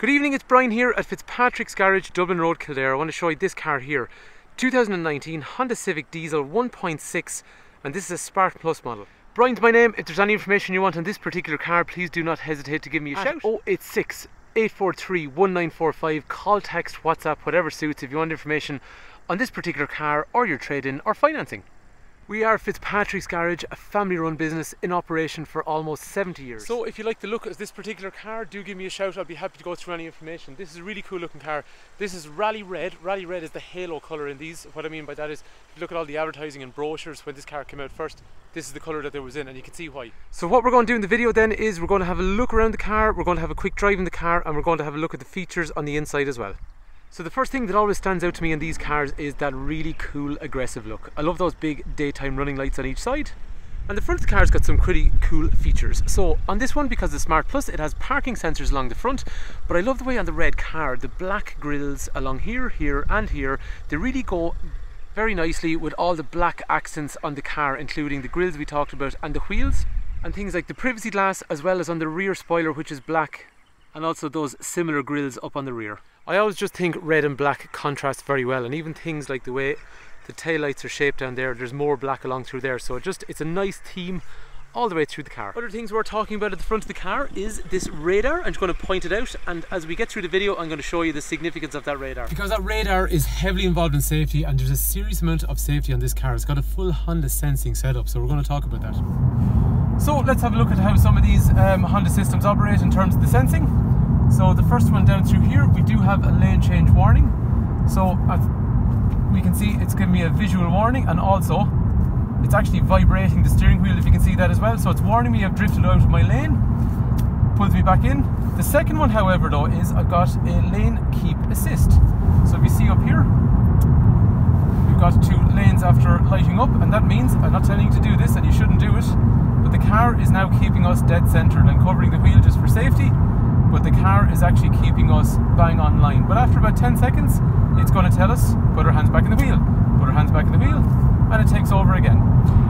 Good evening, it's Brian here at Fitzpatrick's Garage, Dublin Road, Kildare. I want to show you this car here. 2019 Honda Civic Diesel 1.6, and this is a Spark Plus model. Brian's my name. If there's any information you want on this particular car, please do not hesitate to give me a shout. 086 843 1945. Call, text, WhatsApp, whatever suits if you want information on this particular car or your trade-in or financing. We are Fitzpatrick's Garage, a family-run business in operation for almost 70 years. So if you like the look of this particular car, do give me a shout. I'll be happy to go through any information. This is a really cool looking car. This is Rally Red. Rally Red is the halo colour in these. What I mean by that is, if you look at all the advertising and brochures when this car came out first, this is the colour that there was in, and you can see why. So what we're going to do in the video then is we're going to have a look around the car, we're going to have a quick drive in the car, and we're going to have a look at the features on the inside as well. So the first thing that always stands out to me in these cars is that really cool, aggressive look. I love those big daytime running lights on each side. And the front of the car's got some pretty cool features. So on this one, because it's Smart Plus, it has parking sensors along the front, but I love the way on the red car, the black grills along here, here and here, they really go very nicely with all the black accents on the car, including the grills we talked about and the wheels, and things like the privacy glass, as well as on the rear spoiler, which is black, and also those similar grills up on the rear. I always just think red and black contrast very well, and even things like the way the taillights are shaped down there, there's more black along through there, so it's a nice theme all the way through the car. Other things we're talking about at the front of the car is this radar. I'm just going to point it out, and as we get through the video I'm going to show you the significance of that radar. Because that radar is heavily involved in safety, and there's a serious amount of safety on this car. It's got a full Honda sensing setup, so we're going to talk about that. So let's have a look at how some of these Honda systems operate in terms of the sensing. So the first one down through here, we do have a lane change warning. So as we can see, it's giving me a visual warning, and also it's actually vibrating the steering wheel, if you can see that as well. So it's warning me I've drifted out of my lane, pulls me back in. The second one, however, though, is I've got a lane keep assist. So if you see up here, we've got 2 lanes after lighting up, and that means, I'm not telling you to do this and you shouldn't do it, but the car is now keeping us dead centered and covering the wheel just for safety. But the car is actually keeping us bang on line. But after about 10 seconds, it's going to tell us, put our hands back in the wheel, put our hands back in the wheel, and it takes over again.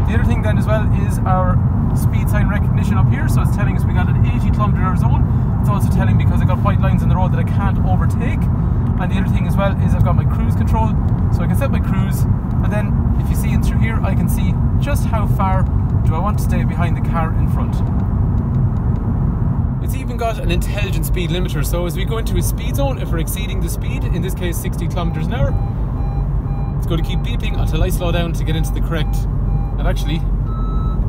The other thing then as well is our speed sign recognition up here. So it's telling us we got an 80 km/h zone. It's also telling me, because I got white lines on the road, that I can't overtake. And the other thing as well is I've got my cruise control, so I can set my cruise, and then if you see in through here, I can see just how far do I want to stay behind the car in front. It's even got an intelligent speed limiter, so as we go into a speed zone, if we're exceeding the speed, in this case 60 km/h, it's going to keep beeping until I slow down to get into the correct, and actually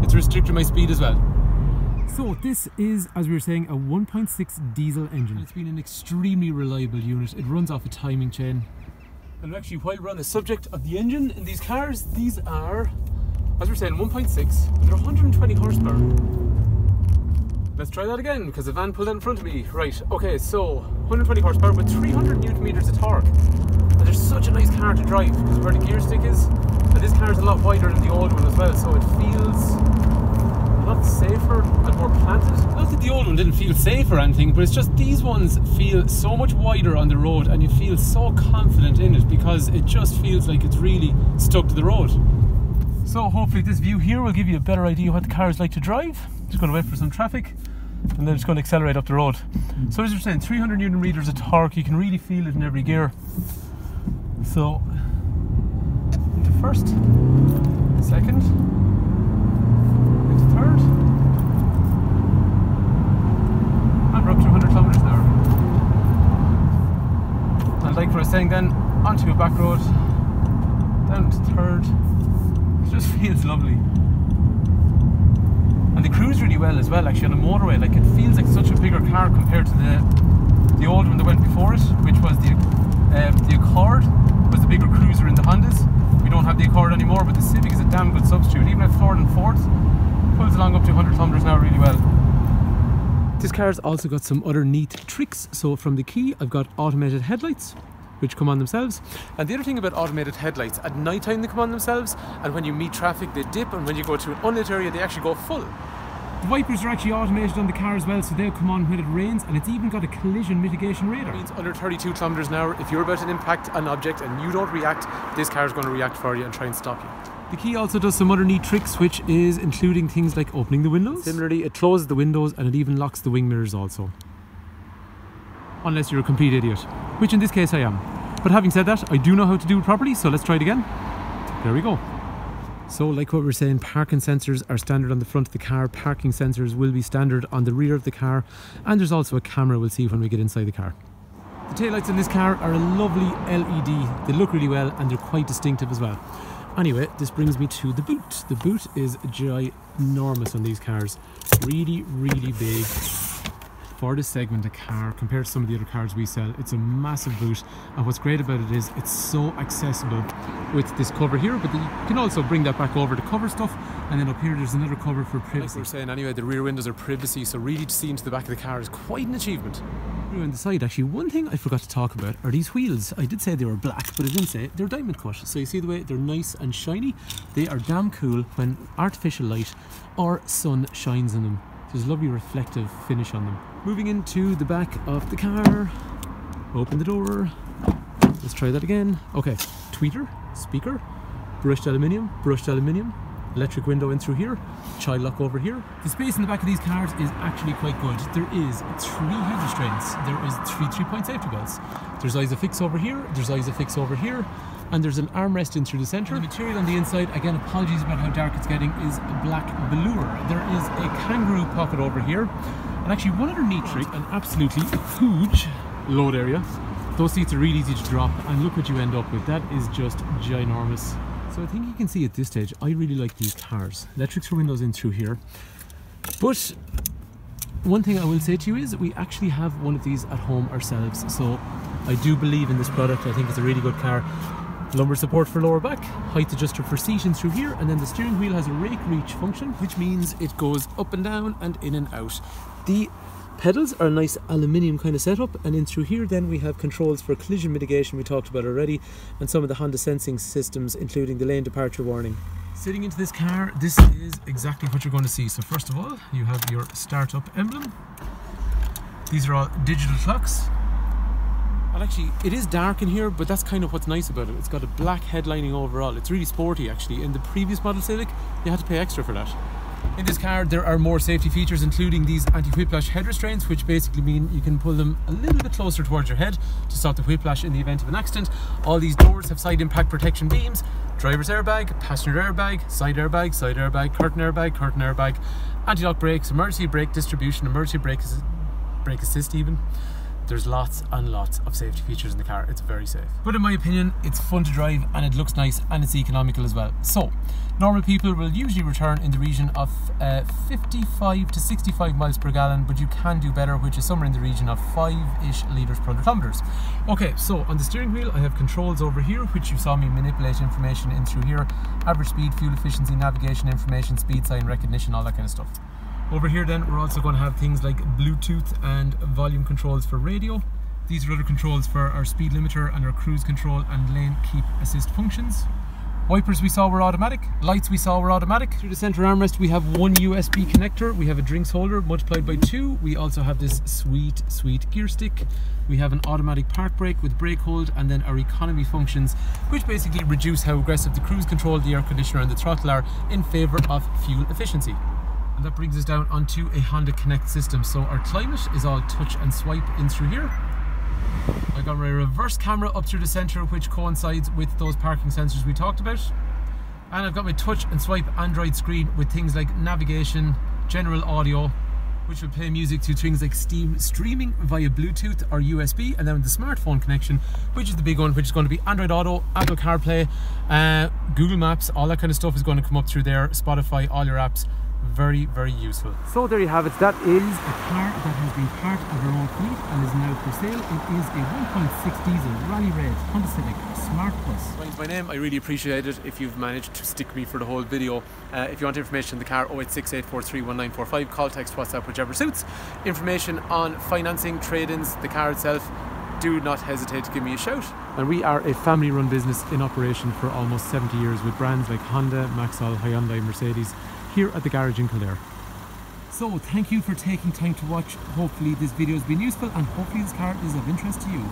it's restricting my speed as well. So this is, as we were saying, a 1.6 diesel engine. It's been an extremely reliable unit. It runs off a timing chain. And actually, while we're on the subject of the engine in these cars, these are, as we were saying, 1.6, but they're 120 horsepower. Let's try that again, because the van pulled out in front of me. Right, okay, so 120 horsepower with 300 newton meters of torque. And there's such a nice car to drive, because where the gear stick is, and this car is a lot wider than the old one as well, so it feels a lot safer and more planted. Not that the old one didn't feel safe or anything, but it's just these ones feel so much wider on the road, and you feel so confident in it, because it just feels like it's really stuck to the road. So hopefully this view here will give you a better idea what the car is like to drive. Just going to wait for some traffic, and then it's going to accelerate up the road. So as you're saying, 300 newton meters of torque, you can really feel it in every gear. So into first, second, into third, and we're up to 100 km/h. And like what I was saying then, onto a back road, down to third. It just feels lovely. And they cruise really well as well, actually, on a motorway. Like, it feels like such a bigger car compared to the old one that went before it, which was the Accord, was the bigger cruiser in the Hondas. We don't have the Accord anymore, but the Civic is a damn good substitute. Even at third and fourth, pulls along up to 100 km/h really well. This car's also got some other neat tricks. So from the key, I've got automated headlights, which come on themselves. And the other thing about automated headlights, at night time they come on themselves, and when you meet traffic they dip, and when you go to an unlit area they actually go full. The wipers are actually automated on the car as well, so they'll come on when it rains, and it's even got a collision mitigation radar. It means under 32 km/h, if you're about to impact an object and you don't react, this car is going to react for you and try and stop you. The key also does some other neat tricks, which is including things like opening the windows. Similarly, it closes the windows, and it even locks the wing mirrors also. unless you're a complete idiot, which in this case I am. But having said that, I do know how to do it properly, so let's try it again. There we go. So like what we were saying, parking sensors are standard on the front of the car, parking sensors will be standard on the rear of the car, and there's also a camera we'll see when we get inside the car. The taillights in this car are a lovely LED, they look really well and they're quite distinctive as well. Anyway, this brings me to the boot. The boot is ginormous on these cars, really big. For this segment of car, compared to some of the other cars we sell, it's a massive boot, and what's great about it is it's so accessible with this cover here, but you can also bring that back over to cover stuff, and then up here there's another cover for privacy. Like we were saying anyway, the rear windows are privacy, so really to see into the back of the car is quite an achievement. On the side, actually, one thing I forgot to talk about are these wheels. I did say they were black, but I didn't say it. They're diamond cut, so you see the way they're nice and shiny. They are damn cool when artificial light or sun shines on them. There's a lovely reflective finish on them. Moving into the back of the car, open the door, let's try that again. Okay, tweeter, speaker, brushed aluminium, electric window in through here, child lock over here. The space in the back of these cars is actually quite good. There is 3 head restraints, there is 3 3-point safety belts. There's ISOFIX over here, there's ISOFIX over here, and there's an armrest in through the centre. The material on the inside, again, apologies about how dark it's getting, is black velour. There is a kangaroo pocket over here, and actually one other neat trick, an absolutely huge load area. Those seats are really easy to drop, and look what you end up with. That is just ginormous. So I think you can see at this stage, I really like these cars. Electric windows in through here. But one thing I will say to you is we actually have one of these at home ourselves. So I do believe in this product. I think it's a really good car. Lumbar support for lower back, height adjuster for seating through here, and then the steering wheel has a rake reach function, which means it goes up and down and in and out. The pedals are a nice aluminium kind of setup, and in through here then we have controls for collision mitigation we talked about already, and some of the Honda sensing systems, including the lane departure warning. Sitting into this car, this is exactly what you're going to see. So first of all, you have your startup emblem. These are all digital clocks. And actually, it is dark in here, but that's kind of what's nice about it. It's got a black headlining overall. It's really sporty, actually. In the previous model Civic, you had to pay extra for that. In this car, there are more safety features, including these anti-whiplash head restraints, which basically mean you can pull them a little bit closer towards your head to stop the whiplash in the event of an accident. All these doors have side impact protection beams, driver's airbag, passenger airbag, side airbag, curtain airbag, anti-lock brakes, emergency brake distribution, emergency brake assist even. There's lots and lots of safety features in the car. It's very safe. But in my opinion, it's fun to drive and it looks nice and it's economical as well. So, normal people will usually return in the region of 55 to 65 miles per gallon, but you can do better, which is somewhere in the region of 5-ish litres per 100 kilometres. Okay, so on the steering wheel, I have controls over here, which you saw me manipulate information in through here. Average speed, fuel efficiency, navigation information, speed sign recognition, all that kind of stuff. Over here then, we're also going to have things like Bluetooth and volume controls for radio. These are other controls for our speed limiter and our cruise control and lane keep assist functions. Wipers we saw were automatic, lights we saw were automatic. Through the centre armrest we have one USB connector, we have a drinks holder multiplied by 2, we also have this sweet gear stick. We have an automatic park brake with brake hold, and then our economy functions, which basically reduce how aggressive the cruise control, the air conditioner and the throttle are in favour of fuel efficiency. And that brings us down onto a Honda Connect system. So our climate is all touch and swipe in through here. I got my reverse camera up through the centre, which coincides with those parking sensors we talked about. And I've got my touch and swipe Android screen with things like navigation, general audio, which will play music to things like streaming via Bluetooth or USB, and then the smartphone connection, which is the big one, which is going to be Android Auto, Apple CarPlay, Google Maps, all that kind of stuff is going to come up through there, Spotify, all your apps. Very useful. So there you have it. That is a car that has been part of our own fleet and is now for sale. It is a 1.6 diesel Rally Red Honda Civic Smart Plus. Mine's my name. I really appreciate it if you've managed to stick with me for the whole video. If you want information on the car, 086 843 1945, call, text, WhatsApp, whichever suits. Information on financing, trade-ins, the car itself, do not hesitate to give me a shout. And we are a family run business in operation for almost 70 years with brands like Honda, Maxol, Hyundai, Mercedes, here at the garage in Kildare. So thank you for taking time to watch. Hopefully this video has been useful and hopefully this car is of interest to you.